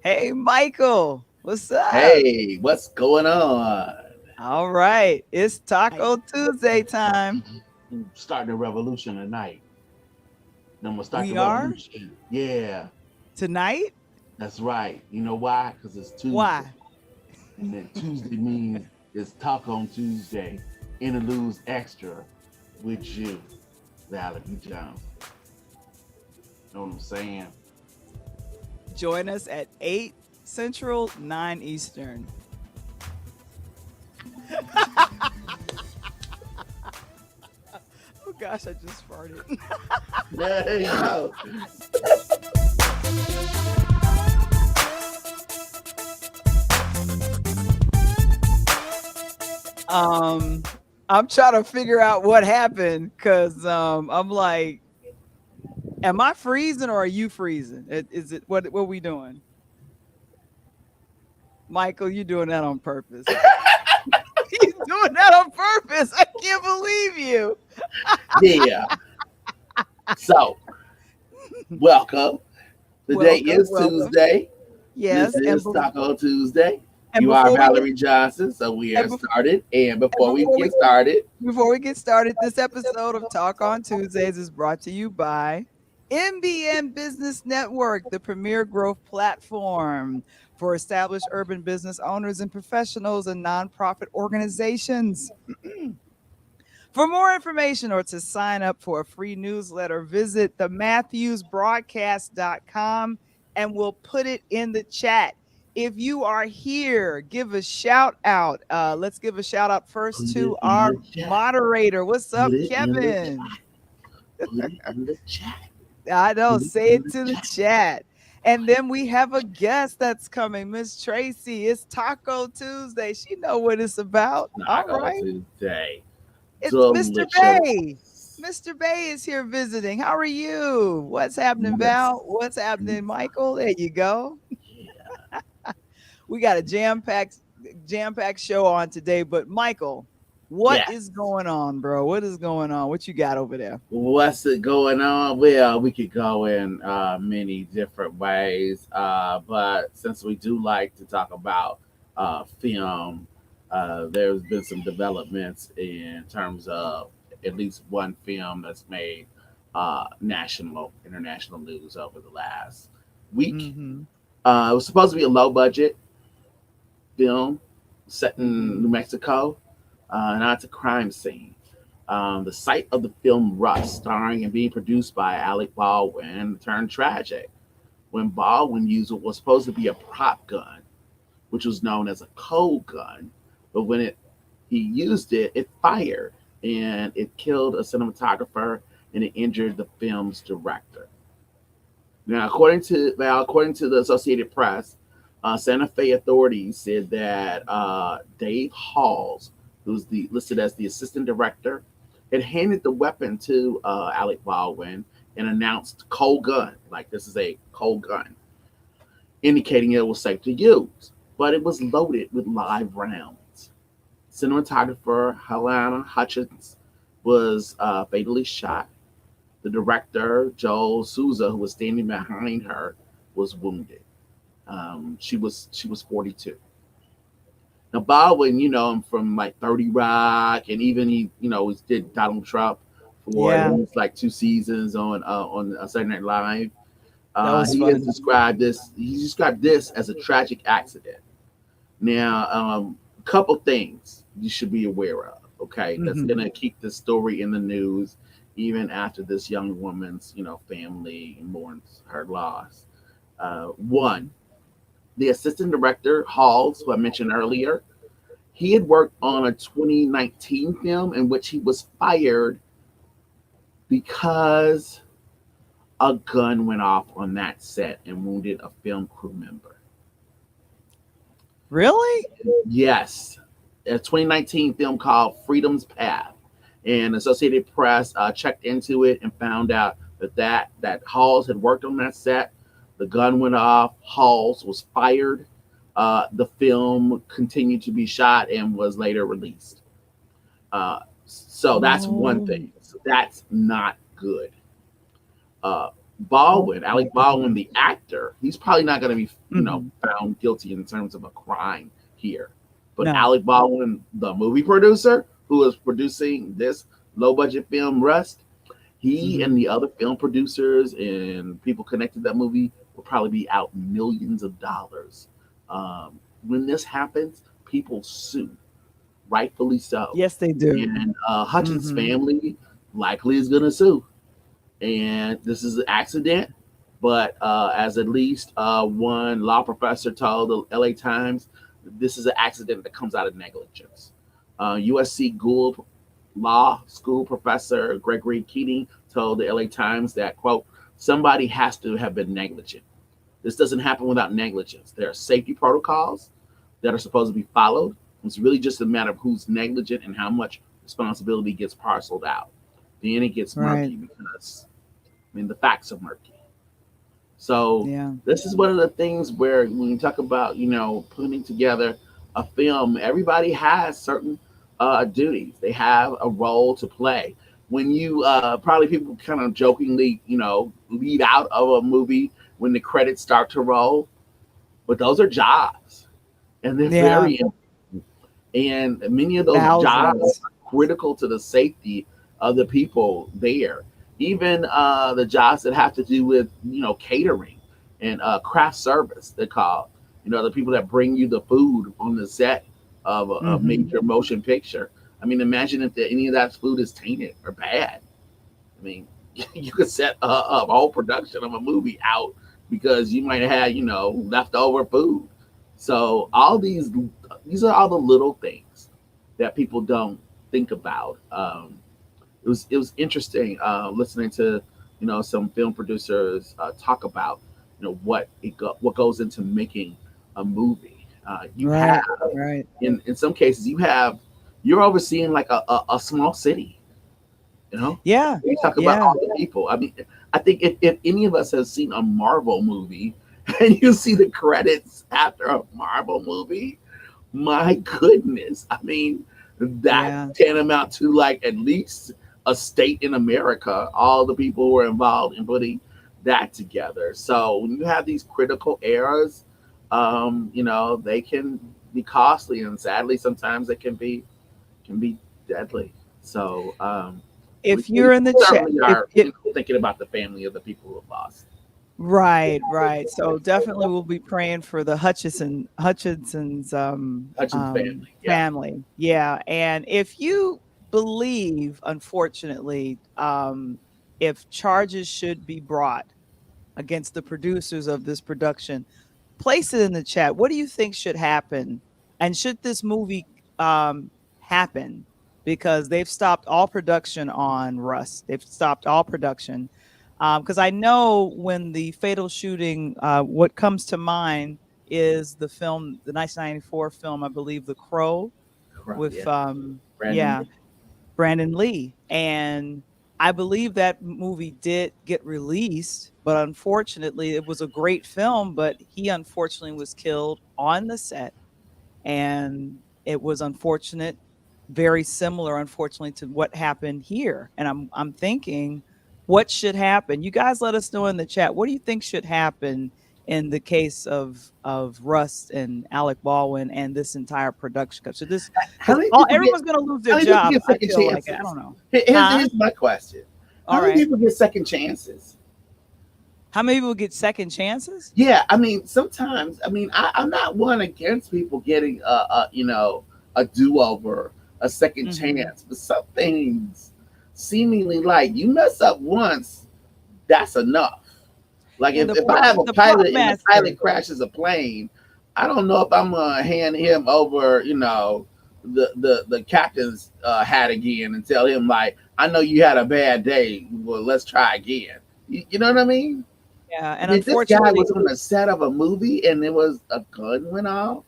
Hey, Michael, what's up? Hey, what's going on? All right, it's Taco Tuesday time. Starting a revolution tonight. Then I'm gonna start the We are revolution. Yeah, tonight. that's right. You know why? Because it's Tuesday. Why? And then Tuesday means it's Talk on Tuesday. Interludes extra with you, Valerie Jones. Know what I'm saying? Join us at 8 Central, 9 Eastern. Oh gosh, I just farted. There you go. um, I'm trying to figure out what happened because I'm like, am I freezing or are you freezing? Is it what are we doing? Michael, you doing that on purpose. He's doing that on purpose. I can't believe you. Yeah. So, welcome. Today Welcome, is welcome. Tuesday. This Yes, is Taco Tuesday. and You are before we get Valerie Johnson, so we are and, bef- started. And and before we get started, before we get started, this episode of Talk on Tuesdays is brought to you by MBN Business Network, the premier growth platform for established urban business owners and professionals and nonprofit organizations. For more information or to sign up for a free newsletter, visit thematthewsbroadcast.com and we'll put it in the chat. If you are here, give a shout out. Let's give a shout out first put it to in our the chat. moderator. What's Put up, it in the Kevin? chat. Put it in the chat. I know, Put it say in it the to the chat. chat. And then we have a guest that's coming, Miss Tracy. It's Taco Tuesday. She know what it's about. All Taco right. Tuesday. It's Mr. Bay. Delicious. Mr. Bay is here visiting. How are you? What's happening, Yes. Val? What's happening, Michael? There you go. Yeah. We got a jam packed show on today. But Michael, what Yes. is going on, bro? What is going on? What you got over there? What's it going on? Well, we could go in many different ways, but since we do like to talk about film, there's been some developments in terms of at least one film that's made international news over the last week. Mm-hmm. It was supposed to be a low budget film set in Mm-hmm. New Mexico, and it's a crime scene. The site of the film Rust, starring and being produced by Alec Baldwin, turned tragic when Baldwin used what was supposed to be a prop gun, which was known as a cold gun, but when he used it, it fired and it killed a cinematographer and it injured the film's director. Now, according to the Associated Press, Santa Fe authorities said that Dave Halls, who's listed as the assistant director, had handed the weapon to Alec Baldwin and announced "cold gun," like this is a cold gun, indicating it was safe to use. But it was loaded with live rounds. Cinematographer Helena Hutchins was fatally shot. The director, Joel Souza, who was standing behind her, was wounded. She was 42. Now Baldwin, you know him from like 30 Rock, and even he did Donald Trump for at Yeah, least like 2 seasons on Saturday Night Live. that was He has funny. described this. He described this as a tragic accident. Now, a couple things you should be aware of. Okay, that's Mm-hmm. gonna keep this story in the news even after this young woman's family mourns her loss. One, the assistant director Halls, who I mentioned earlier, he had worked on a 2019 film in which he was fired because a gun went off on that set and wounded a film crew member. Really? Yes, a 2019 film called Freedom's Path. And Associated Press checked into it and found out that Halls had worked on that set. The gun went off. Halls was fired. The film continued to be shot and was later released. So that's one Oh, thing. So that's not good. Uh, Baldwin, Alec Okay. Baldwin, the actor, he's probably not going to be, Mhm. found guilty in terms of a crime here. But No. Alec Baldwin, the movie producer who is producing this low budget film Rust, he and Mhm. the other film producers and people connected to that movie will probably be out millions of dollars. When this happens, people sue, rightfully so. Yes, they do. And Hutchins' Mhm. family likely is going to sue. And this is an accident, but as at least one law professor told the LA Times, this is an accident that comes out of negligence. USC Gould Law School professor Gregory Keating told the LA Times that, quote, somebody has to have been negligent. This doesn't happen without negligence. There are safety protocols that are supposed to be followed. It's really just a matter of who's negligent and how much responsibility gets parceled out. Then it gets Right. murky because, I mean, the facts are murky. So Yeah. this is one of the things where when you talk about, putting together a film, everybody has certain duties. They have a role to play. When you probably people kind of jokingly, lead out of a movie when the credits start to roll, but those are jobs, and they're Yeah. very important. And many of those jobs Thousands. are critical to the safety of the people there. Even the jobs that have to do with catering and craft service, they call, the people that bring you the food on the set of a Mhm. major motion picture. I mean, imagine if any of that food is tainted or bad. I mean, you could set a whole production of a movie out because you might have had, leftover food. So all these are all the little things that people don't think about. It was interesting listening to some film producers talk about what goes into making a movie. You have Right. Right. in some cases you're overseeing like a small city, you know, Yeah. you talk about Yeah. all the people. I mean, I think if any of us has seen a Marvel movie and you see the credits after a Marvel movie, my goodness. I mean, that Yeah. tantamount to like at least a state in America, all the people who were involved in putting that together. So when you have these critical errors, they can be costly and sadly sometimes they can be deadly. So we, If we you're in the chat, certainly if are it thinking about the family of the people who have lost. right, right. So definitely we'll be praying for the Hutchinson's Hutchins family, yeah. family. Yeah. And if you believe, unfortunately, if charges should be brought against the producers of this production, place it in the chat. What do you think should happen? And should this movie happen? Because they've stopped all production on Rust. They've stopped all production. Because I know when the fatal shooting, what comes to mind is the film, the 1994 film, I believe, The Crow, with Yeah. Brandon yeah, Lee. Brandon Lee. And I believe that movie did get released, but unfortunately, it was a great film, but he unfortunately was killed on the set. And it was unfortunate, very similar, unfortunately, to what happened here. And I'm thinking, what should happen? You guys let us know in the chat. What do you think should happen in the case of Rust and Alec Baldwin and this entire production? Should this, How because many all people get everyone's gonna lose their how many people jobs, get I second feel like. I chances? don't know. Here's, Huh? here's my question. All How many right. people get second chances? How many people get second chances? Yeah, I mean, sometimes, I mean, I'm not one against people getting a do over, a second Hmm. chance, but some things seemingly like you mess up once, that's enough. Like Yeah, if I have a the prop pilot and the master. pilot crashes a plane, I don't know if I'm gonna hand him over, the captain's hat again and tell him like, I know you had a bad day. Well, let's try again. You know what I mean? Yeah, I and mean, if this guy unfortunately, was on the set of a movie and there was a gun went off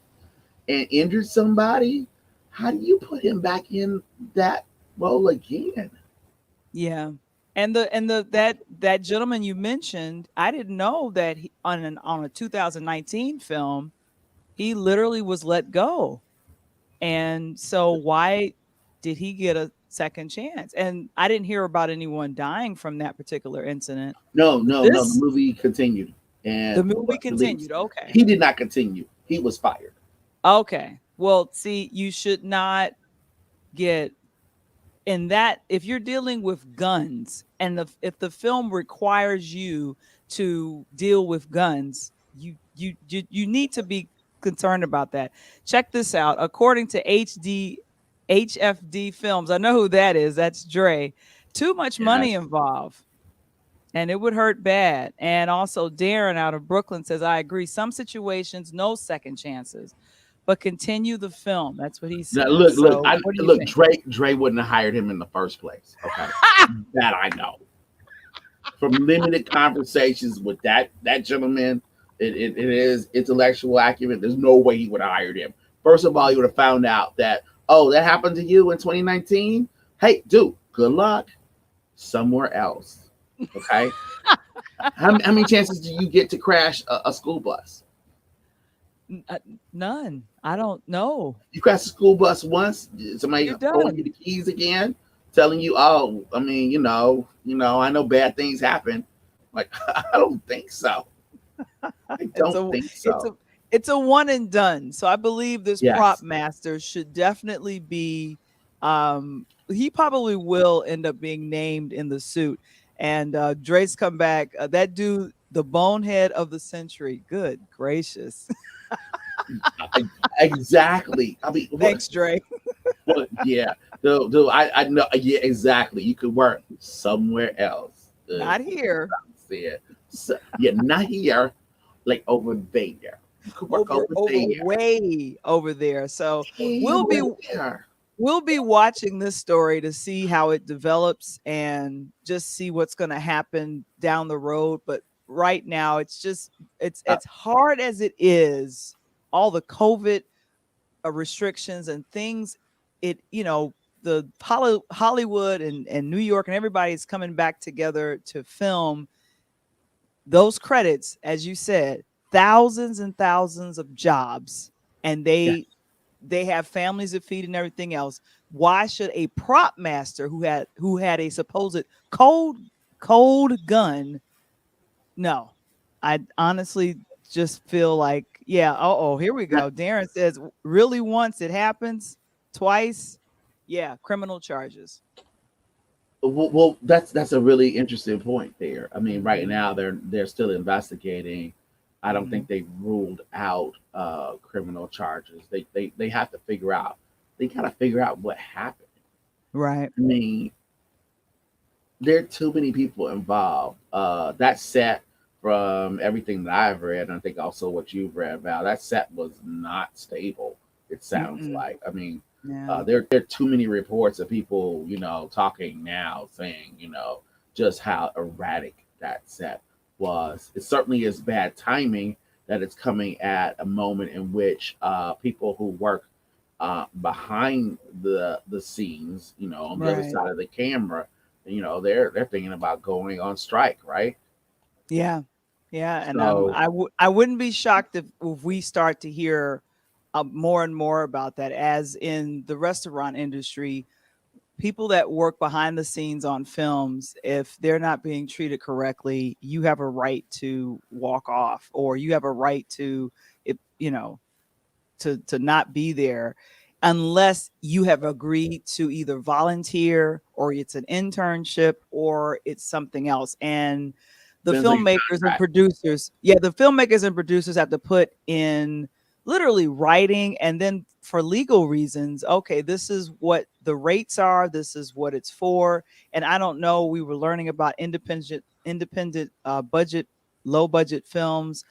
and injured somebody, how do you put him back in that role again? yeah. And the that gentleman you mentioned, I didn't know that on a 2019 film, he literally was let go. And so why did he get a second chance. And I didn't hear about anyone dying from that particular incident. No, But no, no. The this, movie continued the and movie was released. continued. Okay. He did not continue. He was fired. Okay. Well, see, you should not get in that if you're dealing with guns and if the film requires you to deal with guns, you need to be concerned about that. Check this out. According to HFD Films, I know who that is. That's Dre. Too much money Yes. involved and it would hurt bad. And also, Darren out of Brooklyn says, I agree. Some situations, no second chances, but continue the film. That's what he Now, says. look, look, So, what do you look. think? Dre wouldn't have hired him in the first place. Okay, that I know from limited conversations with that gentleman. It is intellectual acumen. There's no way he would have hired him. First of all, he would have found out that, oh, that happened to you in 2019. Hey, dude, good luck somewhere else. Okay, how many chances do you get to crash a school bus? None. I don't know. You crash a school bus once, somebody You're throwing you done. the keys again, telling you, "Oh, I mean, I know bad things happen." Like, I don't think so. I It's don't a think it's so. a it's a one and done. So I believe this prop Yes. master should definitely be he probably will end up being named in the suit. And Dre's come back. That dude, the bonehead of the century. Good gracious. I, exactly. I mean, Thanks, Dre. yeah. I know. Yeah, exactly. You could work somewhere else. Not here. Said, so, yeah, not here, like over there. You could work over Over there. way over there. So Way we'll be over there. we'll be watching this story to see how it develops and just see what's going to happen down the road. But right now, it's just Uh, it's hard as it is. All the COVID restrictions and things. The Hollywood and New York and everybody's coming back together to film those credits, as you said, thousands and thousands of jobs, and yeah. they have families to feed and everything else. Why should a prop master who had a supposed cold gun? No, I honestly just feel like, yeah. Oh, here we That, go. Darren says, really, once it happens, twice, yeah, criminal charges. well, that's a really interesting point there. I mean, right Hmm. now they're still investigating. I don't Hmm. think they've ruled out criminal charges. They have to figure out. They gotta figure out what happened. Right. I mean, there are too many people involved. That set, from everything that I've read, and I think also what you've read about, that set was not stable. It sounds Mm-mm. like. I mean, Yeah. there are too many reports of people, talking now, saying, just how erratic that set was. It certainly is bad timing that it's coming at a moment in which people who work behind the scenes, on the other Right. side of the camera, they're thinking about going on strike, right? Yeah. Yeah, and So I wouldn't be shocked if we start to hear more and more about that, as in the restaurant industry, people that work behind the scenes on films, if they're not being treated correctly, you have a right to walk off, or you have a right to, if to not be there unless you have agreed to either volunteer or it's an internship or it's something else. And the depends on your filmmakers and contract. producers, yeah, the filmmakers and producers have to put in literally writing, and then for legal reasons, okay, this is what the rates are, this is what it's for. And I don't know, we were learning about independent budget, low budget films.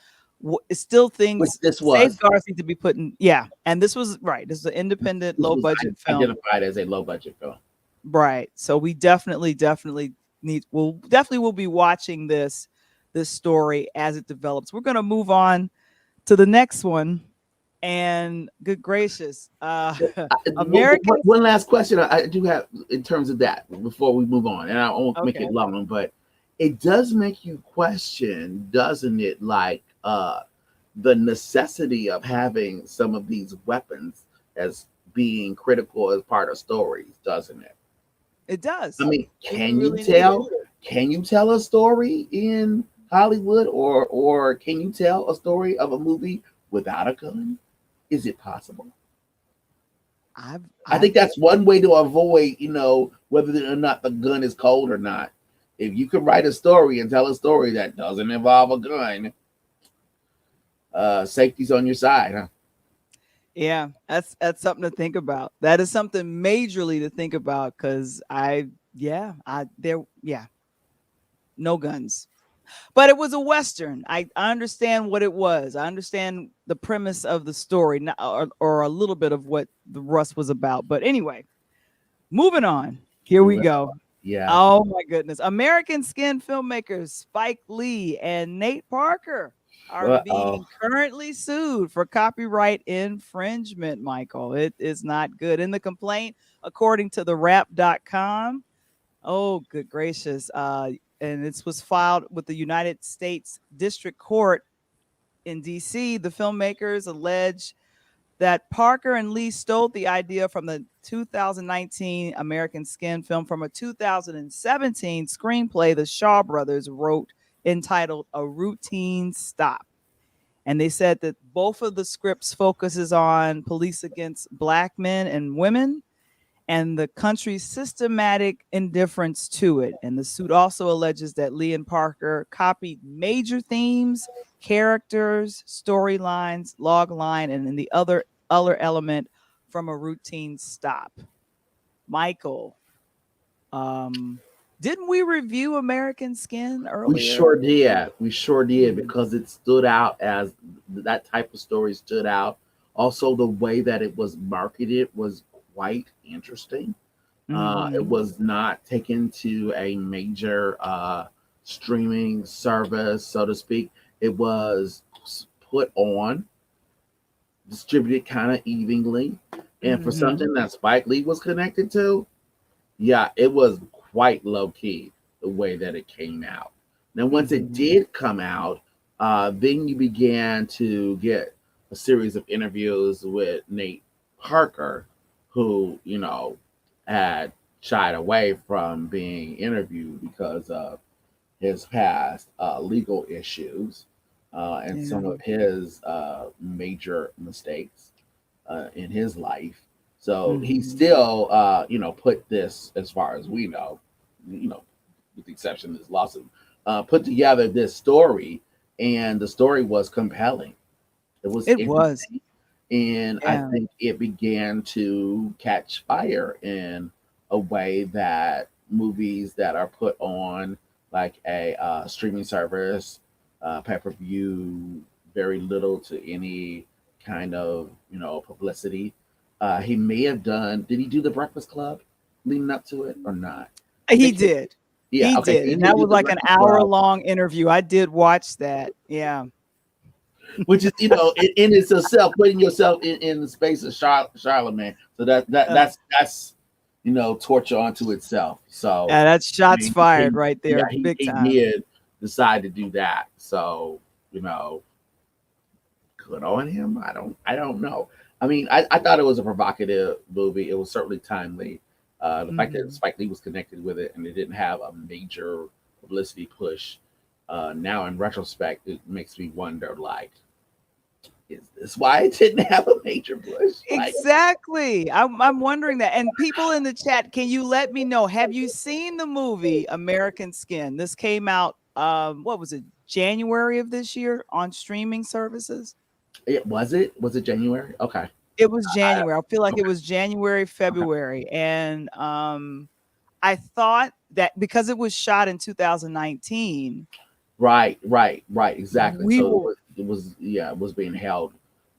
It's still Which things, this was. safeguards need to be put in. Yeah, and this was right. This is an independent, This low was budget film. identified as a low budget film. Right. So we definitely definitely will be watching this story as it develops. We're gonna move on to the next one. And good gracious, Americans. One last question I do have in terms of that before we move on, and I won't make it Okay. long, but it does make you question, doesn't it? Like the necessity of having some of these weapons as being critical as part of stories, doesn't it? It I does. mean, We really need it. can you tell a story in Hollywood, or can you tell a story of a movie without a gun? Is it possible? I I've think that's one way to avoid, whether or not the gun is cold or not. If you can write a story and tell a story that doesn't involve a gun, safety's on your side, huh? Yeah, that's something to think about. That is something majorly to think about because no guns. But it was a Western. I understand what it was. I understand the premise of the story, or a little bit of what the Rust was about. But anyway, moving on. Here we Well, go. yeah. Oh my goodness. American Skin filmmakers Spike Lee and Nate Parker are Oh, being currently sued for copyright infringement, Michael. It is not good. In the complaint, according to the rap.com, oh, good gracious. And this was filed with the United States District Court in DC. The filmmakers allege that Parker and Lee stole the idea from the 2019 American Skin film from a 2017 screenplay the Shaw brothers wrote entitled A Routine Stop. And they said that both of the scripts focuses on police against black men and women and the country's systematic indifference to it. And the suit also alleges that Lee and Parker copied major themes, characters, storylines, log line, and then the other element from A Routine Stop. Michael, um, didn't we review American Skin we earlier? sure did. We sure did Mm-hmm. because it stood out as that type of story stood out. Also, the way that it was marketed was quite interesting. It Mm-hmm. was not taken to a major streaming service, so to speak. It was put on, distributed kind of evenly. And for Mm-hmm. something that Spike Lee was connected to, yeah, it was quite low key the way that it came out. Now, once it Mm-hmm. did come out, then you began to get a series of interviews with Nate Parker, who, had shied away from being interviewed because of his past legal issues and some Yeah. of his major mistakes in his life. So he Mm-hmm. still, put this, as far as we know, you know, with the exception of this lawsuit, put together this story, and the story was compelling. It was It was. interesting, and I Yeah. think it began to catch fire in a way that movies that are put on like a streaming service, pay per view, very little to any kind of publicity. He may have done. Did he do the Breakfast Club leading up to it or not? I He think he. did. Yeah. He Okay. did, He and did that do was the like an Breakfast Club, hour-long interview. I did watch that. Yeah. which is in itself putting yourself in the space of Charlemagne. So Uh, that's torture unto itself. So yeah, that's I shots mean, fired right yeah, there, big he time. did decide to do that. So you know, good on him. I don't know. I mean, I thought it was a provocative movie. It was certainly timely. The fact that Mhm. Spike Lee was connected with it and it didn't have a major publicity push. Now, in retrospect, it makes me wonder, like, is this why it didn't have a major push? Like, Exactly. I'm wondering that. And people in the chat, can you let me know, have you seen the movie American Skin? This came out, what was it, January of this year on streaming services? was it January? Okay, It was I, January. I feel like it okay, was January, okay. February. And I thought that because it was shot in 2019, Right, exactly. we So were it was being held.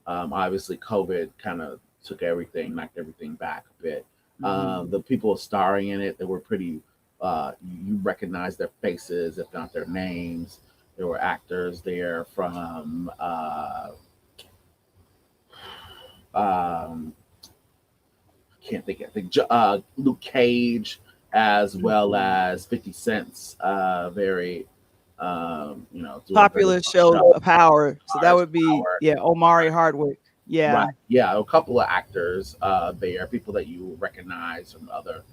Obviously, COVID kind of took everything, knocked everything back a bit. mhm. The people starring in it, they were pretty. You recognize their faces, if not their names. There were actors there from um, can't think. I think Luke Cage, as well Mhm. as 50 Cent's very doing a very Popular well show show. Power. So that Ours, would be, Howard. yeah, Omari Hardwick. Right. Yeah. Yeah, a couple of actors there, people that you recognize from other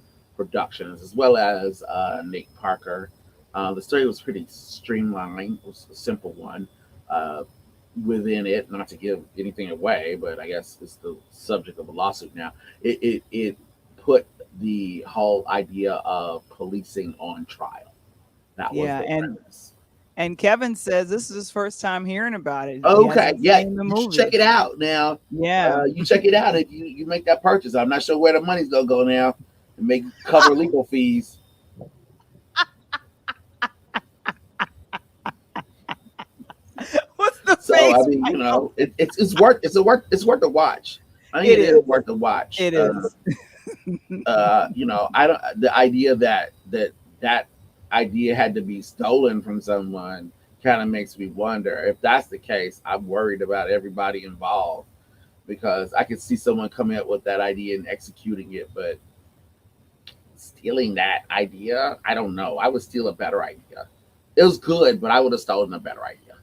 Productions, as well as Nate Parker. The story was pretty streamlined. It was a simple one. Uh, Within it, not to give anything away, but I guess it's the subject of a lawsuit now. It put the whole idea of policing on trial. That was Yeah, the premise. and Kevin says this is his first time hearing about it. He Okay, hasn't yeah, seen the you should check movie. it out now. Yeah. You check it out if you make that purchase. I'm not sure where the money's gonna go now and make cover legal fees. What's the So I face, mean, Michael? it's worth a watch. I think It it is is. worth a watch. It is. I don't the idea that idea had to be stolen from someone kind of makes me wonder if that's the case. I'm worried about everybody involved because I could see someone coming up with that idea and executing it, but stealing that idea, I don't know. I would steal a better idea. It was good, but I would have stolen a better idea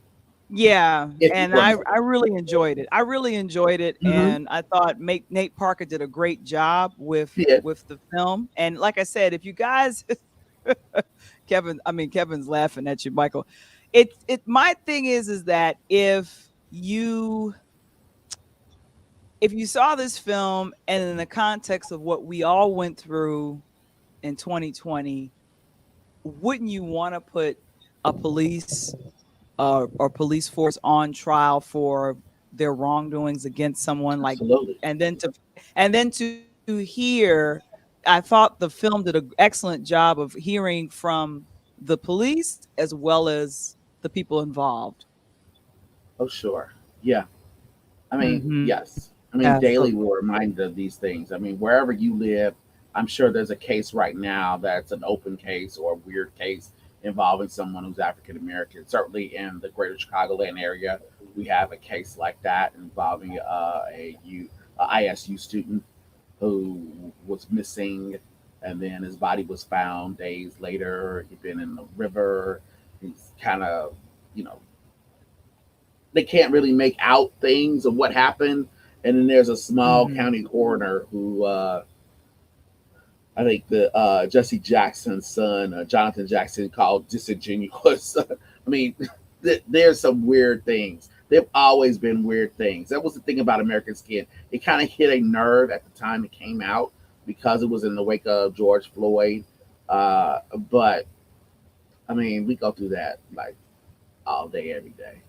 Yeah, if it and was. I really enjoyed it. I really enjoyed it, Hmm. and I thought Nate Parker did a great job Yeah, with the film. And like I said, if you guys, Kevin's laughing at you, Michael. My thing is that if you saw this film and in the context of what we all went through in 2020, wouldn't you want to put a police or police force on trial for their wrongdoings against someone like, absolutely. and then to hear, I thought the film did an excellent job of hearing from the police as well as the people involved. Oh, sure. Yeah. I mean, Hmm. yes. I mean, Yeah, daily so we're reminded of these things. I mean, wherever you live, I'm sure there's a case right now that's an open case or a weird case involving someone who's African American. Certainly in the greater Chicagoland area, we have a case like that involving a ISU student who was missing, and then his body was found days later. He'd been in the river. He's kind of, you know, they can't really make out things of what happened. And then there's a small mhm. county coroner who I think the Jesse Jackson's son, Jonathan Jackson, called disingenuous. I mean, there's some weird things. There've always been weird things. That was the thing about American Skin. It kind of hit a nerve at the time it came out because it was in the wake of George Floyd. But I mean, we go through that like all day, every day.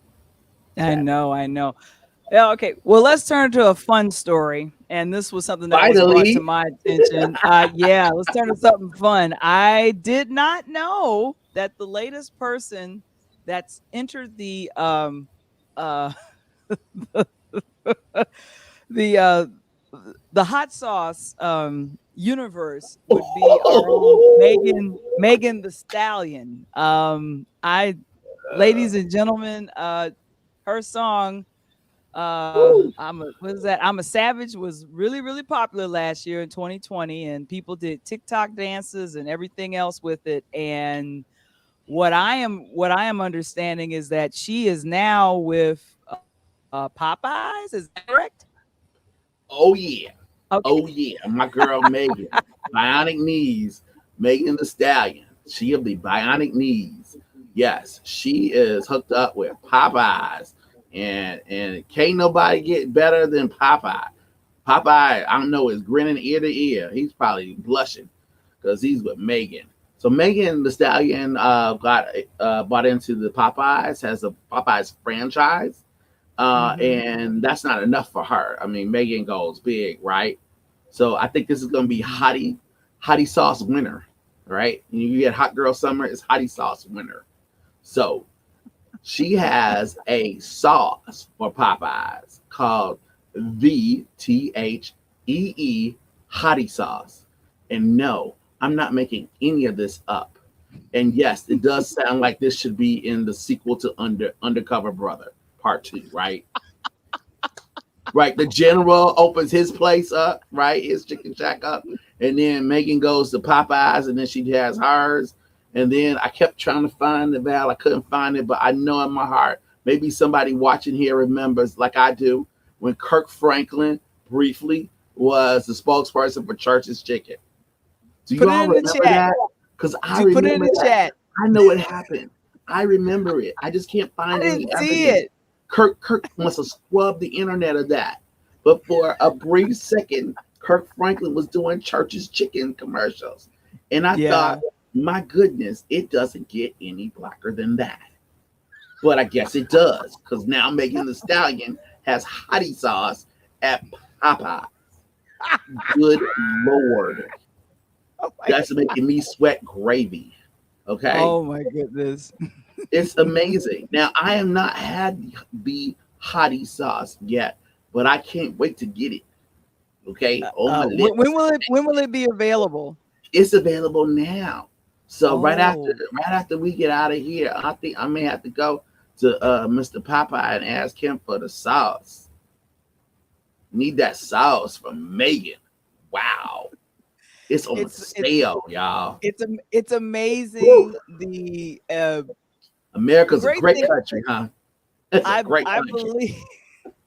I Sadly. know, I know. Yeah, okay. Well, let's turn to a fun story. And this was something that was brought to Finally, my attention. Yeah, let's turn to something fun. I did not know that the latest person that's entered uh the uh the hot sauce universe would be our own Megan the Stallion. I Ladies and gentlemen, her song what is that? I'm a Savage was really, really popular last year in 2020, and people did TikTok dances and everything else with it. And what I am understanding is that she is now with Popeyes. Is that correct? oh yeah. Okay. Oh yeah, my girl Megan, bionic knees, Megan the Stallion. She'll be bionic knees. Yes, she is hooked up with Popeyes, and can't nobody get better than Popeye. Popeye, I don't know, is grinning ear to ear. He's probably blushing because he's with Megan. So Megan the Stallion got bought into the Popeyes, has a Popeyes franchise, Hmm. and that's not enough for her. I mean, Megan goes big, right? So I think this is going to be hottie sauce winter, right? And you get hot girl summer, it's hottie sauce winter. So she has a sauce for Popeyes called VTHEE hottie sauce. And no, I'm not making any of this up. And yes, it does sound like this should be in the sequel to Undercover Brother Part 2, right? Right, the general opens his place up, right, his chicken shack up, and then Megan goes to Popeyes, and then she has hers. And then I kept trying to find the Val, I couldn't find it, but I know in my heart, maybe somebody watching here remembers, like I do, when Kirk Franklin briefly was the spokesperson for Church's Chicken. Do you Put it all in the remember chat. that? Because I Do put it in remember the that. chat. I know what happened. I remember it. I just can't I find any didn't see evidence. it. Kirk must have scrubbed the internet of that. But for a brief second, Kirk Franklin was doing Church's Chicken commercials. And I thought, Yeah. my goodness, it doesn't get any blacker than that. But I guess it does, because now Megan the Stallion has hottie sauce at Popeye. Good Lord. Oh my, That's making me sweat gravy. Okay? oh my goodness. It's amazing. Now, I have not had the hottie sauce yet, but I can't wait to get it. Okay? On my When lips. will it be available? It's available now. So Oh, right after we get out of here, I think I may have to go to Mr. Popeye and ask him for the sauce. Need that sauce from Megan. Wow. It's on it's sale, y'all. it's Woo. amazing the America's a great great thing. country, huh? It's a great I country. believe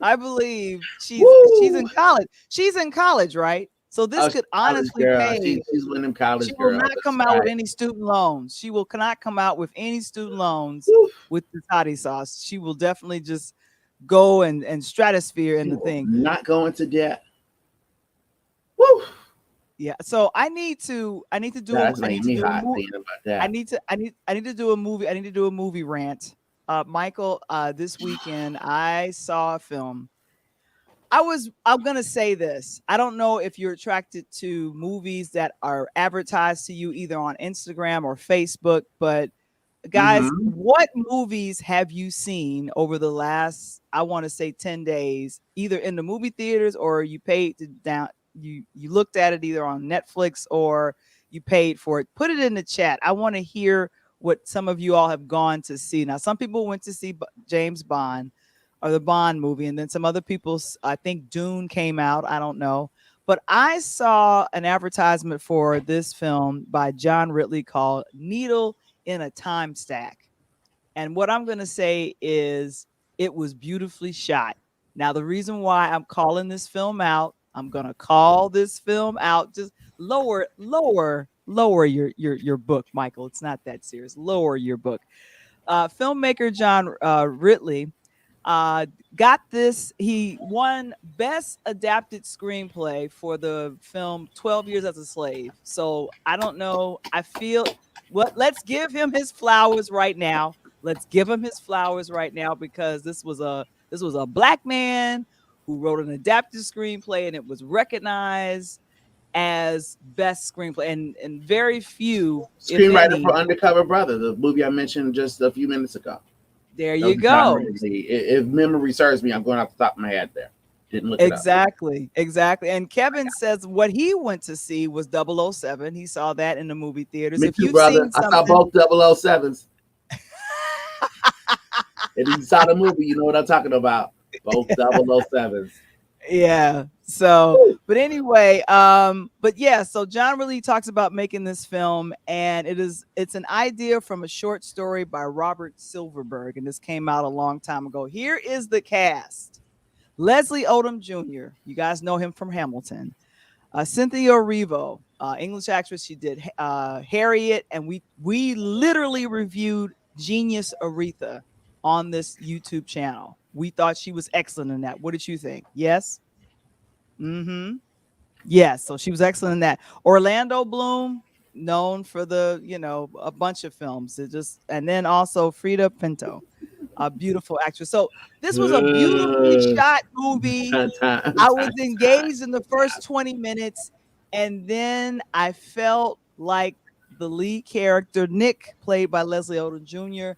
I believe she's Woo! in college. She's in college, right? So this Oh, she's could a college honestly girl. pay. She's one of them She college will girls. not That's come out with right. any student loans. She will cannot come out with any student loans Woo. with the toddy sauce. She will definitely just go and stratosphere in She the will thing. not go into debt. Woo! Yeah. So That's I need making to me do a hot movie. thinking about that. I need to do a movie. I need to do a movie rant. Michael, this weekend I saw a film. I'm gonna say this. I don't know if you're attracted to movies that are advertised to you either on Instagram or Facebook, but guys, Mm-hmm. what movies have you seen over the last, I want to say 10 days, either in the movie theaters or you paid to down you looked at it either on Netflix or you paid for it. Put it in the chat. I want to hear what some of you all have gone to see. Now, some people went to see James Bond or the Bond movie, and then some other people, I think Dune came out. I don't know. But I saw an advertisement for this film by John Ridley called Needle in a Time Stack. And what I'm going to say is it was beautifully shot. Now, the reason why I'm calling this film out, I'm going to call this film out. Just lower your book, Michael. It's not that serious. Lower your book. Filmmaker John Ridley uh, got this. He won Best Adapted Screenplay for the film 12 Years as a Slave. So I don't know. I feel what. Let's give him his flowers right now. Let's give him his flowers right now because this was a black man who wrote an adapted screenplay and it was recognized as best screenplay and very few, if Screenwriter for any. Undercover Brother, the movie I mentioned just a few minutes ago. There That you was John go. Ridley. If memory serves me, I'm going off the top of my head there. Didn't look it up. Exactly, exactly. And Kevin says what he went to see was 007. He saw that in the movie theaters. Me If too, you've brother. seen I saw something, both 007s. If you saw the movie, you know what I'm talking about. Both 007s. yeah. So, but anyway, but yeah, so John really talks about making this film, and it's an idea from a short story by Robert Silverberg, and this came out a long time ago. Here is the cast. Leslie Odom Jr. You guys know him from Hamilton. Cynthia Erivo, English actress. She did Harriet, and we literally reviewed Genius Aretha on this YouTube channel. We thought she was excellent in that. What did you think? Yes. Mm-hmm. Yes. So she was excellent in that. Orlando Bloom, known for a bunch of films. It just and then also Frida Pinto, a beautiful actress. So this was a beautifully Uh, shot movie. time, I was time, engaged in the first 20 minutes, and then I felt like the lead character, Nick, played by Leslie Odom Jr.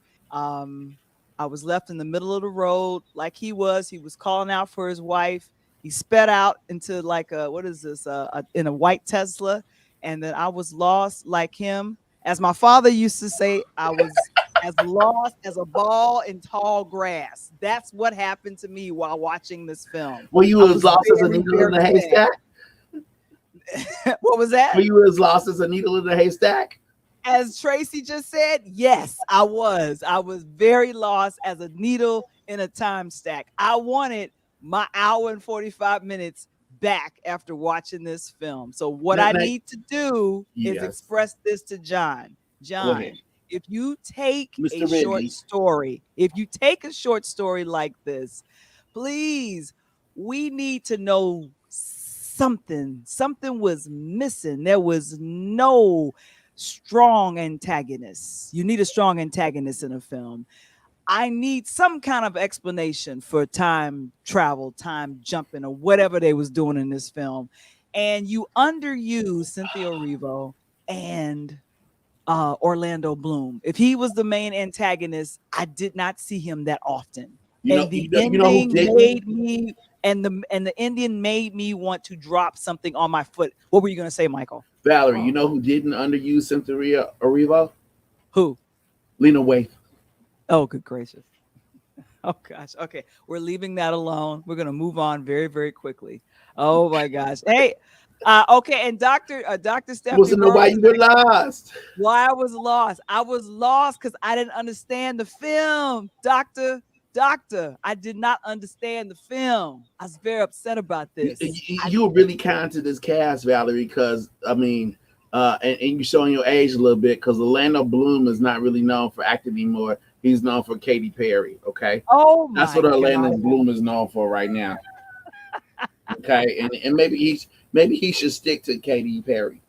I was left in the middle of the road like he was. He was calling out for his wife. He sped out into like what is this? In a white Tesla, and then I was lost like him. As my father used to say, I was as lost as a ball in tall grass. That's what happened to me while watching this film. Were you I as was lost as a very, needle in very the haystack? sad. What was that? Were you as lost as a needle in the haystack? As Tracy just said, yes, I was. I was very lost as a needle in a time stack. I wanted my hour and 45 minutes back after watching this film. So what Now, I now, need to do is yes, express this to John. go ahead, John, if you take a Mr. short Ridley. story, if you take a short story like this, please, we need to know something. Something was missing. There was no strong antagonist. You need a strong antagonist in a film. I need some kind of explanation for time travel, time jumping, or whatever they was doing in this film. And you underuse Cynthia Erivo and Orlando Bloom. If he was the main antagonist, I did not see him that often. And the You know who ending didn't? made me and the ending made me want to drop something on my foot. What were you going to say, Michael? Valerie, you know who didn't underuse Cynthia Erivo? Who? Lena Waithe. Oh, good gracious. Oh gosh. Okay. We're leaving that alone. We're gonna move on very, very quickly. Oh my gosh. Hey, okay, and Dr. He Stephanie wants to know Burke why is you were lost. why I was lost. I was lost because I didn't understand the film. Doctor, I did not understand the film. I was very upset about this. You were really kind to this cast, Valerie, because I mean, and you're showing your age a little bit because Orlando Bloom is not really known for acting anymore. He's known for Katy Perry. Okay, Oh that's my what Orlando God. Bloom is known for right now. Okay, and maybe he should stick to Katy Perry.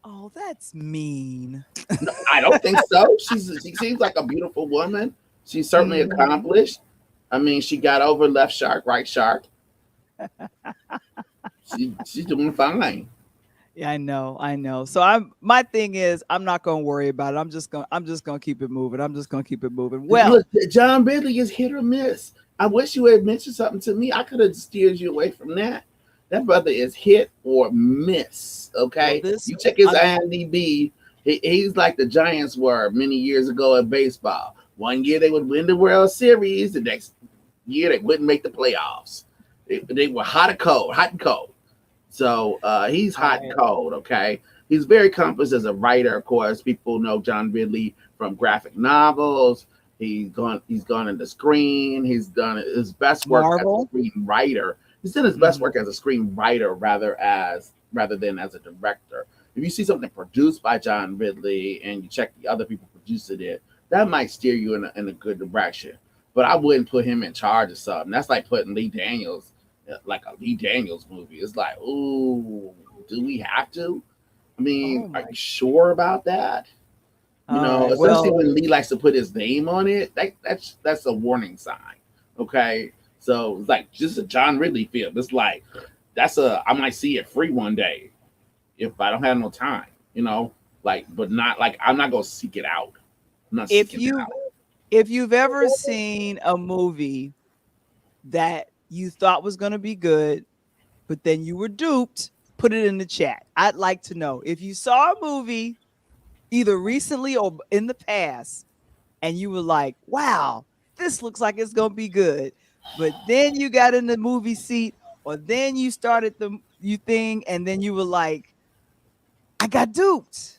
Oh, that's mean. No, I don't think so. She seems like a beautiful woman. She's certainly Mhm. accomplished. I mean, she got over left shark, right shark. She's doing fine. Yeah, I know. So I'm my thing is I'm not gonna worry about it. I'm just gonna keep it moving. I'm just gonna keep it moving. Well, Look, John Ridley is hit or miss. I wish you had mentioned something to me. I could have steered you away from that. That brother is hit or miss. well, Okay, this you check his un- IMDb. He's like the Giants were many years ago at baseball. One year they would win the World Series. The next year they wouldn't make the playoffs. They were hot and cold, hot and cold. So he's all hot and right. cold. Okay, he's very accomplished as a writer. Of course, people know John Ridley from graphic novels. He's gone into screen. He's done his best work as a Marvel. screenwriter. He's done his best Mhm. work as a screenwriter rather than as a director. If you see something produced by John Ridley and you check the other people producing it, that might steer you in a good direction. But I wouldn't put him in charge of something. That's like putting Lee Daniels, like a Lee Daniels movie. It's like, ooh, do we have to? I Oh mean, are my. you sure about that? You All know, right. especially Well, when Lee likes to put his name on it, that's a warning sign. Okay, so it's like just a John Ridley film. It's like I might see it free one day if I don't have no time. You know, like but not like I'm not gonna seek it out. I'm not if seeking it you out. if you've ever seen a movie that you thought was going to be good, but then you were duped, put it in the chat. I'd like to know if you saw a movie either recently or in the past and you were like, wow, this looks like it's going to be good. But then you got in the movie seat or then you started the you thing and then you were like, I got duped.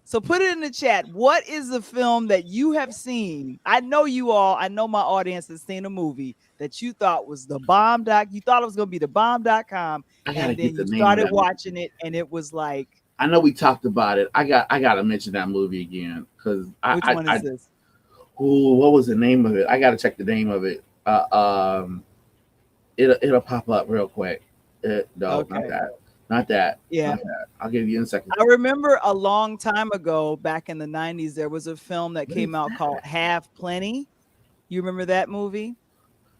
So put it in the chat. What is the film that you have seen? I know my audience has seen a movie that you thought was the bomb doc. You thought it was going to be the bomb.com. I gotta And get then the you name of started that movie. watching it and it was like, I know we talked about it. I gotta mention that movie again because which one is this? ooh, what was the name of it? I gotta check the name of it. It'll pop up real quick. No, not Okay. that. Not that. Yeah. Not that. I'll give you in a second. I remember a long time ago, back in the 90s, there was a film that What came is out called that? Have Plenty. You remember that movie?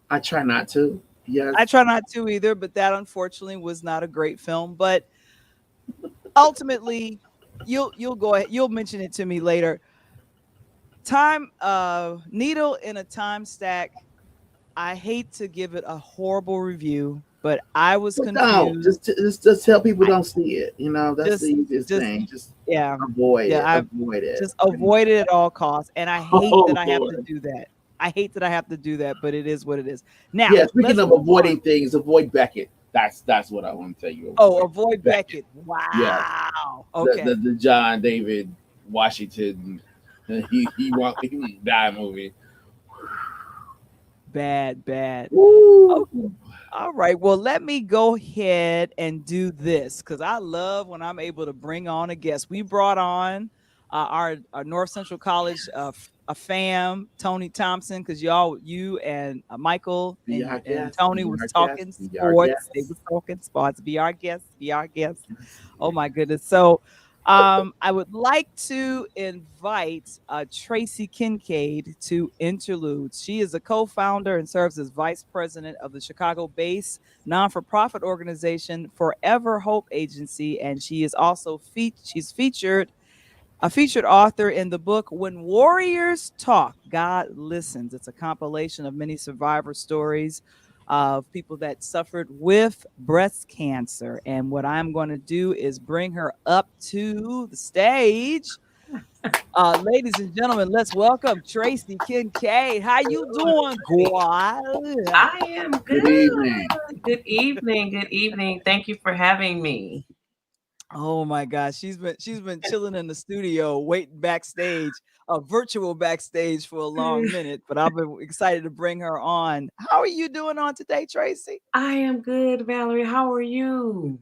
I try not to. I Yes. try not to either, but that unfortunately was not a great film. But ultimately, you'll go ahead, you'll mention it to me later. Time Needle in a Time Stack. I hate to give it a horrible review, but I was But don't confused. just tell people I don't see it. You know that's the just easiest just thing. Just yeah. avoid Yeah, it. I Avoid it. just avoid it at all costs. And I hate Oh that I have to Lord. do that. I hate that I have to do that, but it is what it is. Now, Yeah. Speaking let's of move on. avoiding things, avoid Beckett. That's what I want to tell you. Oh, Avoid avoid Beckett. Beckett. Yeah. Wow. The Okay. the John David Washington. He die movie. Bad, bad. Woo. Okay. All right. Well, let me go ahead and do this because I love when I'm able to bring on a guest. We brought on our North Central College a fam, Tony Thompson, because you and Michael Be our and guest. Tony Be was our guest. talking Be our sports. They guest. was talking sports. Be our guests. Be our guests. Yes. Oh my goodness. So I would like to invite Tracy Kincaid to Interludes. She is a co founder and serves as vice president of the Chicago based non for profit organization Forever Hope Agency. And she is also she's featured a featured author in the book When Warriors Talk, God Listens. It's a compilation of many survivor stories of people that suffered with breast cancer. And what I'm going to do is bring her up to the stage. Ladies and gentlemen, let's welcome Tracy Kincaid. How you doing, girl? I am Good evening. good. Good evening. Good evening. Thank you for having me. Oh my gosh, she's been chilling in the studio, waiting backstage, virtual backstage for a long minute. But I've been excited to bring her on. How are you doing on today, Tracy? I am good, Valerie. How are you?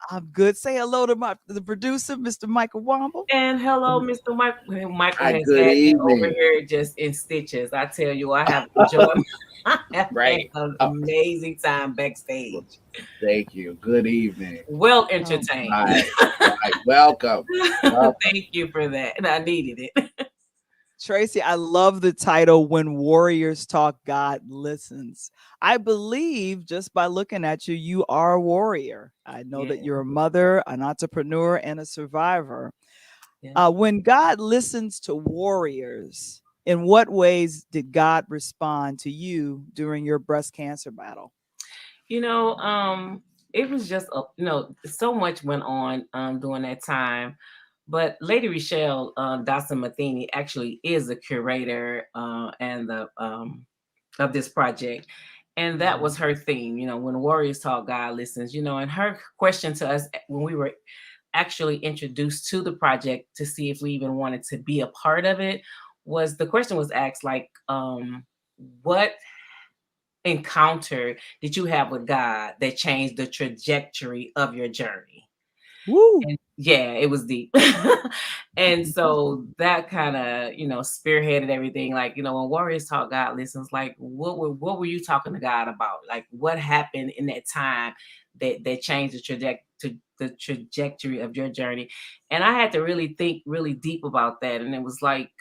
I'm good. Say hello to the producer, Mr. Michael Womble. And hello, Mr. Michael. Michael Hi, has good had me over evening. here just in stitches. I tell you, I have enjoyed. I have had Right. an Oh, amazing time well, backstage. thank you. Good evening. Well Oh, entertained. Right. Right. Welcome. Welcome. Thank you for that. And I needed it. Tracy, I love the title When Warriors Talk, God Listens. I believe just by looking at you, you are a warrior. I know that Yeah. you're a mother, an entrepreneur, and a survivor. Yeah. When God listens to warriors, in what ways did God respond to you during your breast cancer battle? You know, it was just so much went on during that time. But Lady Rochelle Dawson Matheny actually is the curator and the of this project. And that was Mhm. her theme, when warriors talk, God listens, and her question to us when we were actually introduced to the project to see if we even wanted to be a part of it was the question was asked like, what encounter did you have with God that changed the trajectory of your journey? Woo! And yeah, it was deep. And so that kind of, spearheaded everything. Like, when Warriors Talk, God listens, like what were you talking to God about? Like what happened in that time that changed the trajectory of your journey? And I had to really think really deep about that. And it was like,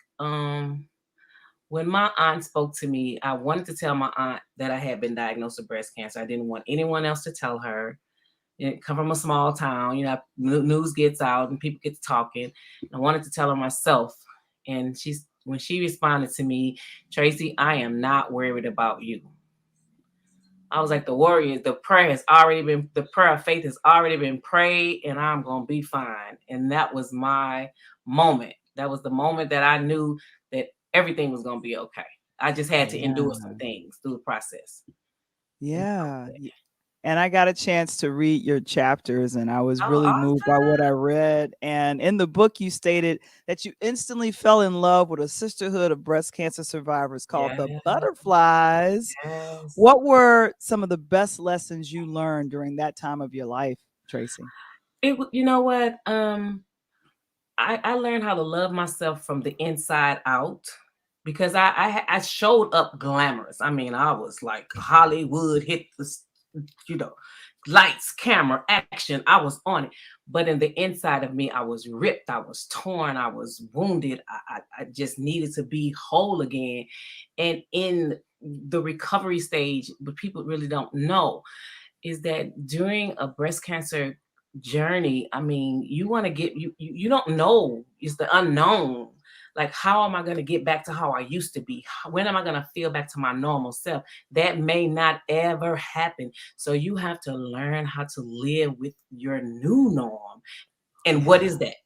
when my aunt spoke to me, I wanted to tell my aunt that I had been diagnosed with breast cancer. I didn't want anyone else to tell her. Come from a small town, news gets out and people get to talking. I wanted to tell her myself. And when she responded to me, Tracy, I am not worried about you. I was like, the warriors, the prayer of faith has already been prayed, and I'm going to be fine. And that was my moment. That was the moment that I knew that everything was going to be okay. I just had to endure Yeah. some things through the process. And so, Yeah. And I got a chance to read your chapters, and I was oh, really moved by what I read. And in the book, you stated that you instantly fell in love with a sisterhood of breast cancer survivors called yeah, the Butterflies. yes. What were some of the best lessons you learned during that time of your life, Tracy? You know what? I learned how to love myself from the inside out because I showed up glamorous. I mean, I was like Hollywood hit you know, lights, camera, action. I was on it. But in the inside of me, I was ripped, I was torn, I was wounded. I just needed to be whole again. And in the recovery stage, what people really don't know is that during a breast cancer journey, I mean, you want to get you don't know. It's the unknown. Like, how am I going to get back to how I used to be? When am I going to feel back to my normal self? That may not ever happen. So you have to learn how to live with your new norm. And what is Yeah. that?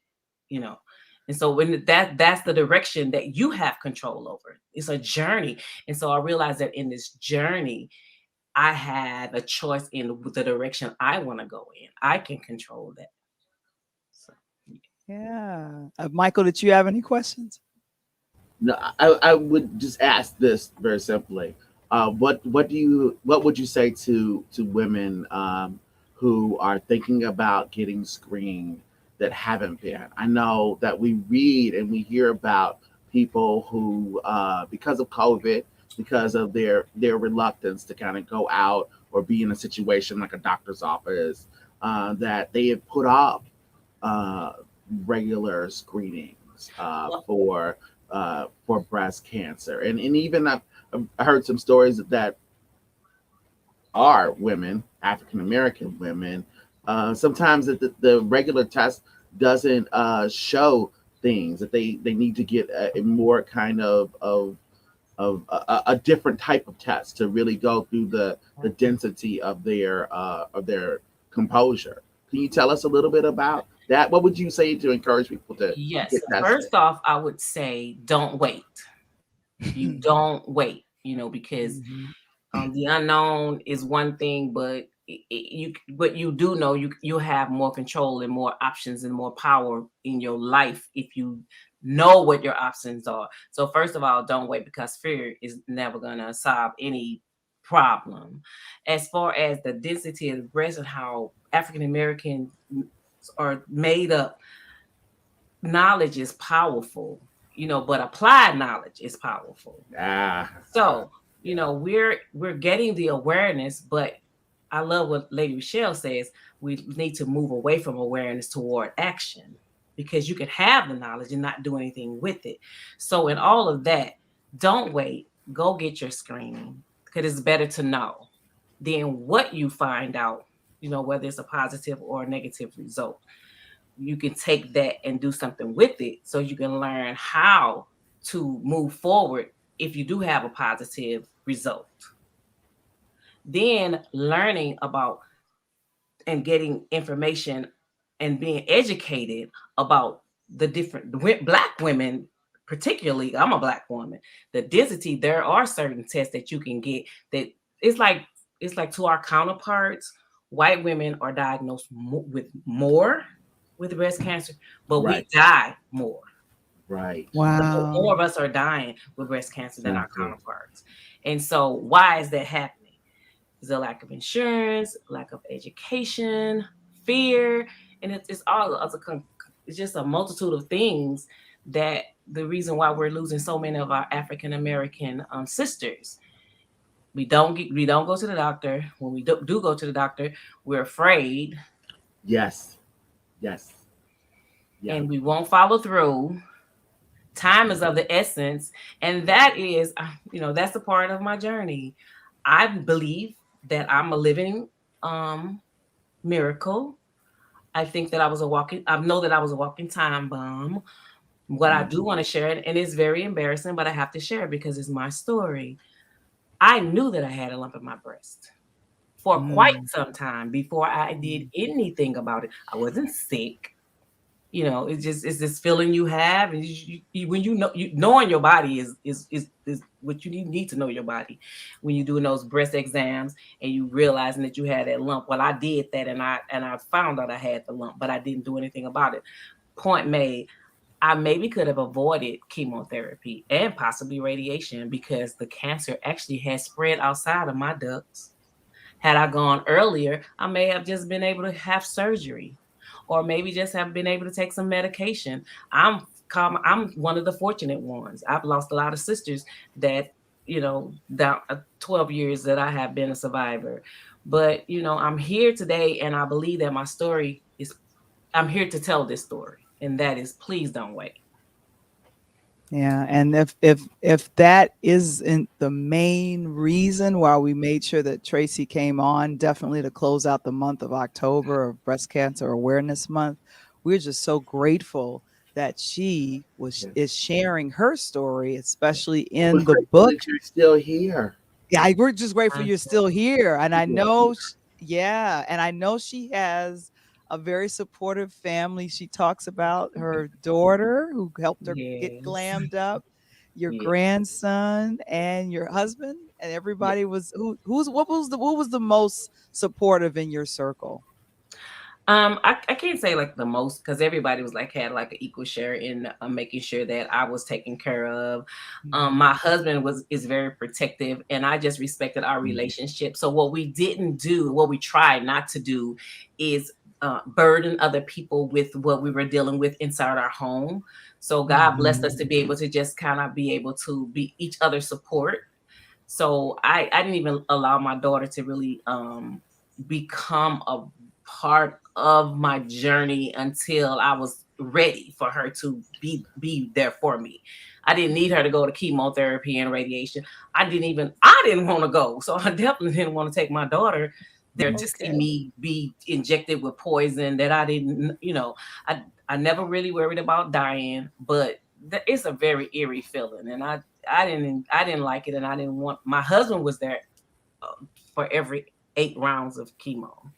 You know. And so when that's the direction that you have control over. It's a journey. And so I realized that in this journey, I have a choice in the direction I want to go in. I can control that. So, Yeah. Michael, did you have any questions? No, I would just ask this very simply. What would you say to women who are thinking about getting screened that haven't been? I know that we read and we hear about people who, because of COVID, because of their reluctance to kind of go out or be in a situation like a doctor's office, that they have put off uh, regular screenings for breast cancer, and even I've heard some stories that are women, African American women. Sometimes the regular test doesn't show things that they need to get a more kind of a different type of test to really go through the density of their composure. Can you tell us a little bit about that? What would you say to encourage people to Yes. get tested? First off, I would say don't wait. You don't wait, because Mhm. the unknown is one thing, but but you do know you have more control and more options and more power in your life if you know what your options are. So first of all, don't wait, because fear is never gonna solve any problem. As far as the density of the breast and how African Americans are made up, knowledge is powerful, but applied knowledge is powerful. Ah, So, yeah, we're getting the awareness, but I love what Lady Michelle says. We need to move away from awareness toward action, because you can have the knowledge and not do anything with it. So, in all of that, don't wait. Go get your screening, because it's better to know than what you find out, whether it's a positive or a negative result. You can take that and do something with it so you can learn how to move forward if you do have a positive result. Then learning about and getting information and being educated about the different black women, particularly I'm a black woman, the density. There are certain tests that you can get that it's like it's like to our counterparts, white women are diagnosed with more with breast cancer, but we right, die more. right. More Wow. of us are dying with breast cancer than So our true. counterparts. And so why is that happening? Is a lack of insurance, lack of education, fear, and it's all other. It's just a multitude of things that the reason why we're losing so many of our African American sisters. We don't go to the doctor. When we do go to the doctor, we're afraid, Yes, yes, yeah. and we won't follow through. Time is of the essence, and that is, that's a part of my journey. I believe that I'm a living um miracle. I think that I know that I was a walking time bomb. What I do Mhm. want to share it, and it's very embarrassing, but I have to share it because it's my story. I knew that I had a lump in my breast for quite Mm. some time before I did Mm. anything about it. I wasn't sick. It's this feeling you have, and when knowing your body is what you need to know your body when you're doing those breast exams and you realizing that you had that lump. Well, I did that, and I found out I had the lump, but I didn't do anything about it. Point made. I maybe could have avoided chemotherapy and possibly radiation because the cancer actually had spread outside of my ducts. Had I gone earlier, I may have just been able to have surgery or maybe just have been able to take some medication. I'm one of the fortunate ones. I've lost a lot of sisters that, down 12 years that I have been a survivor. But, I'm here today and I believe that I'm here to tell this story. And that is please don't wait. Yeah, and if that isn't the main reason why we made sure that Tracy came on, definitely to close out the month of October of Breast Cancer Awareness Month, we're just so grateful that she Yes. is sharing her story, especially We're in the grateful book. that you're still here. Yeah, we're just grateful you're still here, and I Yeah. know, yeah, and I know she has a very supportive family. She talks about her daughter who helped her get Yes. glammed up, your Yeah. grandson, and your husband, and Yeah. everybody was what was the most supportive in your circle? I can't say like the most because everybody was like had like an equal share in making sure that I was taken care of. My Mhm. husband is very protective, and I just respected our Mhm. relationship. So what we didn't do, what we tried not to do, is burden other people with what we were dealing with inside our home. So God blessed us Mhm. to be able to just kind of be able to be each other's support. So I didn't even allow my daughter to really become a part of my journey until I was ready for her to be there for me. I didn't need her to go to chemotherapy and radiation. I didn't want to go. So I definitely didn't want to take my daughter there to see Okay. me be injected with poison that I didn't, I I never really worried about dying, but it's a very eerie feeling, and I didn't like it, and I didn't want. My husband was there for every 8 rounds of chemo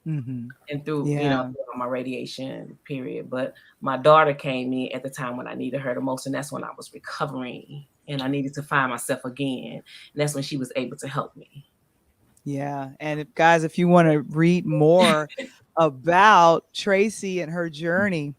Mhm. and through Yeah. throughout my radiation period. But my daughter came in at the time when I needed her the most, and that's when I was recovering and I needed to find myself again. And that's when she was able to help me. Yeah. And if guys, if you want to read more about Tracy and her journey,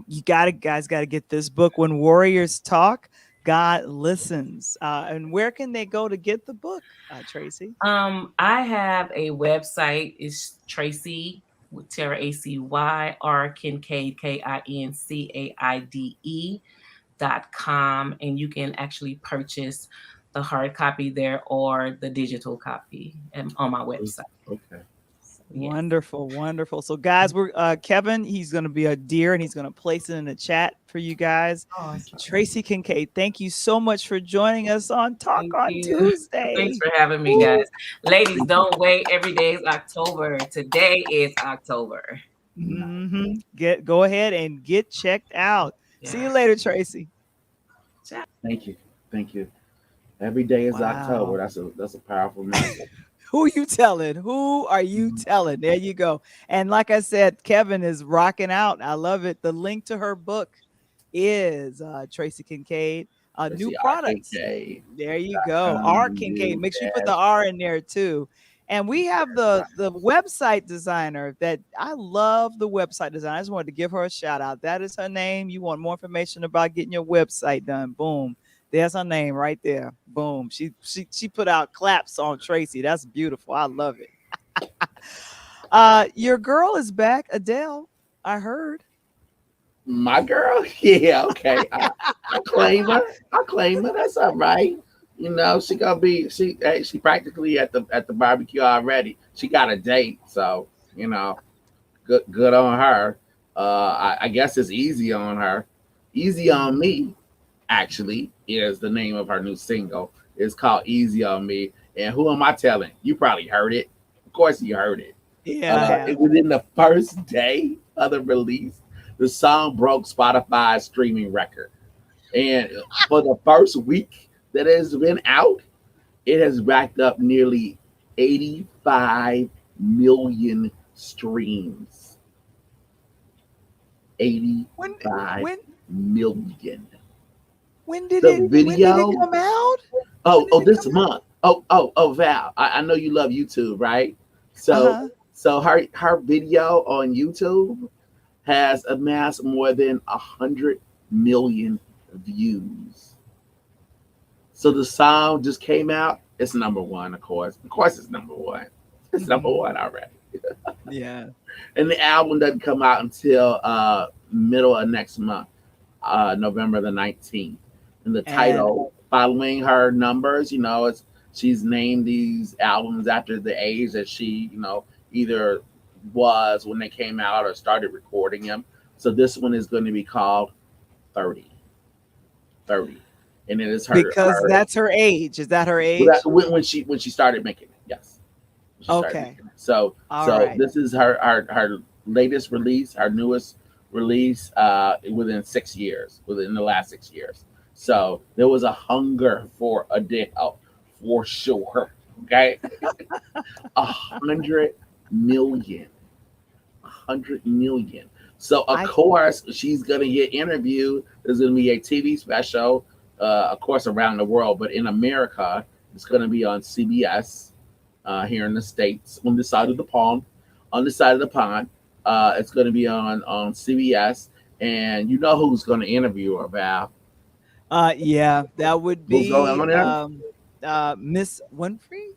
you got to get this book, When Warriors Talk, God Listens. And where can they go to get the book, Tracy? I have a website. It's Tracy with Tara ACY Kincaid KINCAIDE.com, and you can actually purchase the hard copy there or the digital copy on my website. Okay. So, yes. Wonderful, wonderful. So, guys, we're Kevin. He's going to be a dear, and he's going to place it in the chat for you guys. Awesome. Tracy Kincaid, thank you so much for joining us on Talk Thank on you. Thanks Tuesday. for having me, guys. Woo. Ladies, don't wait. Every day is October. Today is October. Go ahead and get checked out. Yeah. See you later, Tracy. Ciao. Thank you. Thank you. Every day is October. Wow. That's a powerful message. Who you telling? Who are you Mhm. telling? There you go. And like I said, Kevin is rocking out. I love it. The link to her book is Tracy Kincaid, New Tracy Products. RKK. There you go. R Kincaid. New Make sure you put the dash. R in there too. And we have the website designer that I love the website designer. I just wanted to give her a shout out. That is her name. You want more information about getting your website done. Boom. There's her name right there. Boom. She put out claps on Tracy. That's beautiful. I love it. Your girl is back, Adele. I heard. My girl? Yeah, okay. I claim her. I claim her. That's all right. She gonna be she practically at the barbecue already. She got a date, so you know, good on her. I guess it's easy on her. Easy on Mhm. me, actually, is the name of her new single. It's called Easy on Me. And who am I telling? You probably heard it. Of course you heard it. Yeah, I have. Within the first day of the release, the song broke Spotify's streaming record. And for the first week that it has been out, it has racked up nearly 85 million streams. When 85 when million. when did The it video, come out? When oh, did it this come out? month. Oh, Val. I know you love YouTube, right? So, Uh-huh. her video on YouTube has amassed more than 100 million views. So the song just came out. It's number one, of course. Of course, it's number one. It's number Mhm. one already. Yeah. And the album doesn't come out until middle of next month, November the 19th. And the And title, following her numbers, she's named these albums after the age that she, either was when they came out or started recording them. So this one is going to be called 30. 30. And it is because her that's her age. Is that her well, age? when she started making it, yes, when she started Okay. making it. So All so right. this is her latest release, her newest release within the last 6 years. So there was a hunger for Adele for sure. Okay, 100 million, 100 million. So of I course she's gonna get interviewed. There's gonna be a TV special, of course around the world, but in America it's gonna be on CBS here in the states on this side of the pond, on the side of the pond. It's going to be on CBS, and you know who's going to interview her, Val? Yeah, that would Who's going be on there? Miss Winfrey.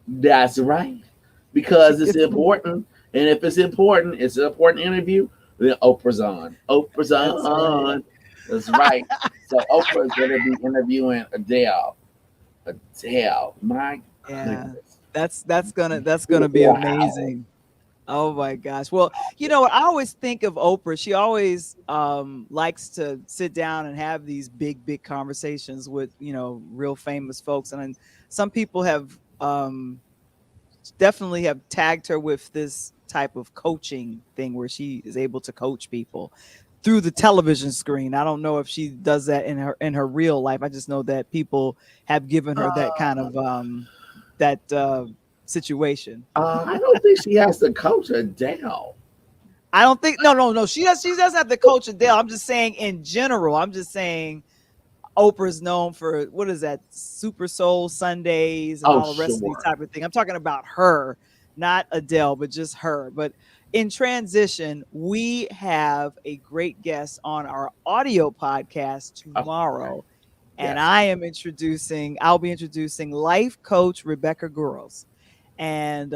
That's right, She because it's gets important, and if it's important, it's an important interview. Then Oprah's on. Oprah's That's right. on. That's right. So Oprah is going to be interviewing Adele. Adele, my Yeah. goodness! That's gonna be Wow. amazing. Oh my gosh. Well, you know what? I always think of Oprah. She always likes to sit down and have these big conversations with, real famous folks. And then some people have definitely have tagged her with this type of coaching thing where she is able to coach people through the television screen. I don't know if she does that in her real life. I just know that people have given her that kind of that situation. I don't think she has to coach Adele. I don't think no. She doesn't have to coach Adele. I'm just saying in general. I'm just saying Oprah's known for what is that Super Soul Sundays and Oh, all the rest of these sure. type of things. I'm talking about her, not Adele, but just her. But in transition, we have a great guest on our audio podcast Okay. tomorrow. And Yes. I'll be introducing life coach Rebecca Girls. And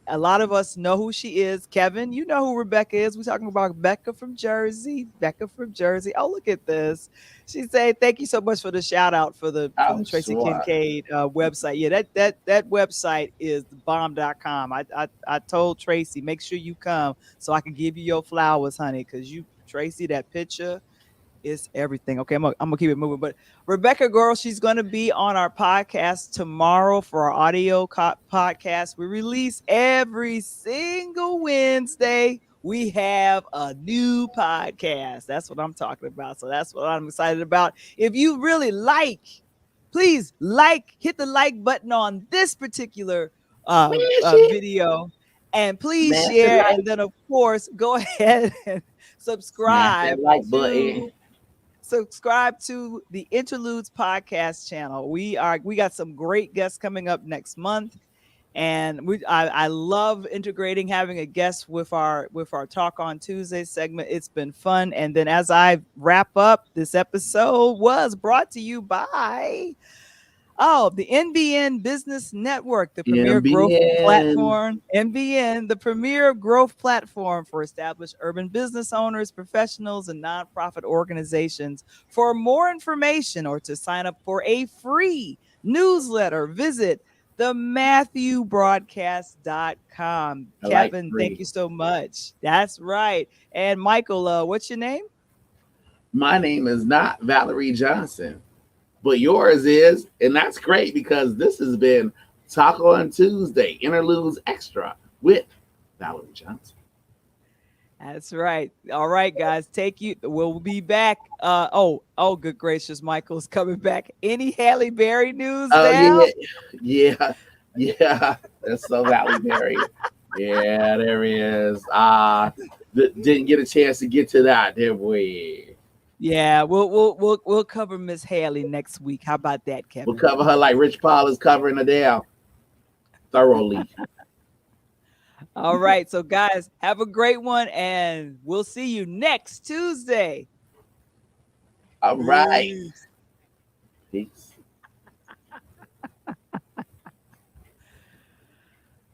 a lot of us know who she is. Kevin, you know who Rebecca is. We're talking about Becca from Jersey. Becca from Jersey. Oh, look at this. She said, "Thank you so much for the shout out for the Oh, Tracy sure. Kincaid website. Yeah, that website is the bomb.com. I told Tracy, make sure you come so I can give you your flowers, honey, because Tracy, that picture is everything. Okay, I'm gonna keep it moving. But Rebecca Girl, she's gonna be on our podcast tomorrow for our audio podcast. We release every single Wednesday. We have a new podcast. That's what I'm talking about. So that's what I'm excited about. If you really please hit the like button on this particular Smash it. video, and please Smash the share. And like. then, of course, go ahead and Smash that subscribe like button. to the Interludes podcast channel. We got some great guests coming up next month, and I love integrating having a guest with our Talk on Tuesday segment. It's been fun. And then as I wrap up, this episode was brought to you by the NBN Business Network, the premier growth MBN. platform. NBN, the premier growth platform for established urban business owners, professionals, and nonprofit organizations. For more information or to sign up for a free newsletter, visit thematthewbroadcast.com. I like Kevin, thank free. you so much. That's right. And Michael, what's your name? My name is not Valerie Johnson, but yours is, and that's great because this has been Taco on Tuesday, Interludes Extra with Valerie Johnson. That's right. All right, guys. We'll be back. Good gracious, Michael's coming back. Any Halle Berry news, Oh Val? yeah, yeah, yeah. That's so Valley Berry. Yeah, there he is. Didn't get a chance to get to that, did we? Yeah, we'll cover Miss Haley next week. How about that, We'll Kevin? cover her like Rich Paul is covering Adele thoroughly. All right. So, guys, have a great one, and we'll see you next Tuesday. All right. Peace. Peace.